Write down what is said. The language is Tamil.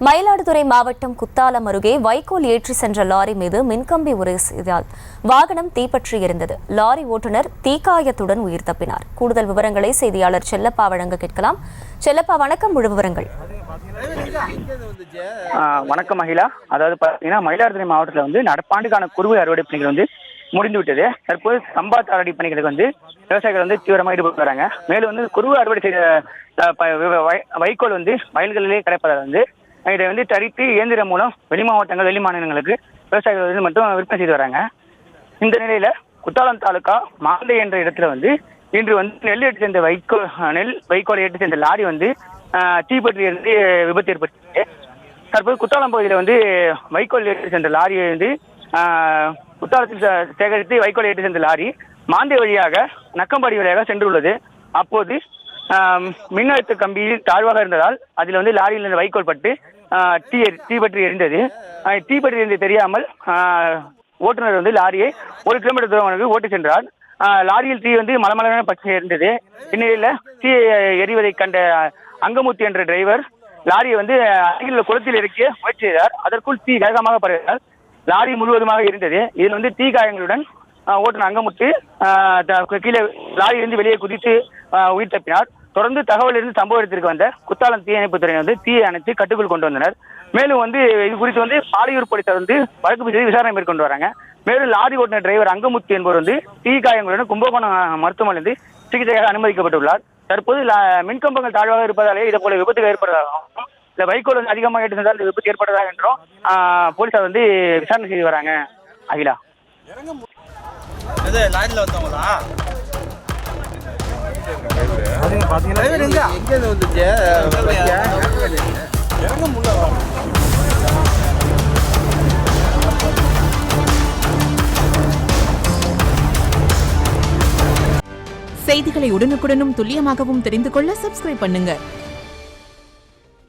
மயிலாடுதுறை மாவட்டம் குத்தாலம் அருகே வைக்கோல் ஏற்றி சென்ற லாரி மீது மின்கம்பி உரசியதால் வாகனம் தீப்பற்றி எரிந்தது. லாரி ஓட்டுநர் தீக்காயத்துடன் உயிர் தப்பினார். கூடுதல் விவரங்களை செய்தியாளர் செல்லப்பா வழங்க கேட்கலாம். செல்லப்பா, வணக்கம். முழு விவரங்கள். வணக்கம் மகிழா. அதாவது பார்த்தீங்கன்னா மயிலாடுதுறை மாவட்டத்தில் நடப்பாண்டுக்கான குறுவை அறுவடை பணிகள் முடிந்துவிட்டது. தற்போது சம்பா சாகுபடி பணிகளுக்கு விவசாயிகள் தீவிரமாக ஈடுபட்டு வராங்க. மேலும் குறுவை அறுவடை செய்த வைக்கோல் வயல்களிலே கிடைப்பதால் இதை தரித்து இயந்திரம் மூலம் வெளி மாவட்டங்கள் வெளி மாநிலங்களுக்கு விவசாயிகள் மட்டும் விற்பனை செய்து வராங்க. இந்த நிலையில குத்தாலம் தாலுகா மாந்தை என்ற இடத்துல இன்று நெல் ஏற்றி சேர்ந்த வைக்கோலை ஏற்றி சேர்ந்த லாரி தீப்பற்றி இருந்து விபத்து ஏற்பட்டது. தற்போது குத்தாலம் பகுதியில் வைக்கோல் ஏற்றி சென்ற லாரியை குத்தாலத்தில் சேகரித்து வைக்கோல் ஏற்றி சென்ற லாரி மாந்தை வழியாக நக்கம்பாடி வழியாக சென்றுள்ளது. அப்போது மின்னழுத்த கம்பியில் தாழ்வாக இருந்ததால் அதில் லாரியில் இருந்த வைக்கோல் பட்டு தீப்பற்றி எரிந்தது. தீப்பற்றி எரிந்தது தெரியாமல் ஓட்டுநர் லாரியை 1 கிலோமீட்டர் தூரம் ஓட்டி சென்றார். லாரியில் தீ மலமலமான பற்றி இருந்தது. இந்நிலையில் தீ எரிவதை கண்ட அங்கமுத்து என்ற டிரைவர் லாரியை அருகில் குளத்தில் இறக்கிய முயற்சி செய்தார். அதற்குள் தீ வேகமாக பரவினார். லாரி முழுவதுமாக இருந்தது. இதில் தீ காயங்களுடன் ஓட்டுநர் அங்கமுத்து கீழே லாரியிலிருந்து வெளியே குதித்து உயிர் தப்பினார். தொடர்ந்து தகவல் இருந்து சம்பவ இடத்திற்கு வந்த குத்தாலம் தீயணைப்புத்துறையினர் தீயை அணைத்து கட்டுக்குள் கொண்டு வந்தனர். மேலும் இது குறித்து பாலையூர் போலீசார் வழக்கு பதிவு விசாரணை மேற்கொண்டு வராங்க. மேலும் லாரி ஓட்டுநர் டிரைவர் அங்கமுத்து என்பவர் தீ காயங்களுடன் கும்பகோணம் மருத்துவமனையில் சிகிச்சையாக அனுமதிக்கப்பட்டுள்ளார். தற்போது மின்கம்பங்கள் தாழ்வாக இருப்பதாலே இதே போல விபத்து ஏற்படுவதாகவும் இந்த வைக்கோல் அதிகமாக ஏற்றி சென்றால் விபத்து ஏற்படுவதாக என்றும் போலீசார் விசாரணை செய்து வராங்க. அகிலா, செய்திகளை உடனுக்குடனும் துல்லியமாகவும் தெரிந்து கொள்ள சப்ஸ்கிரைப் பண்ணுங்க.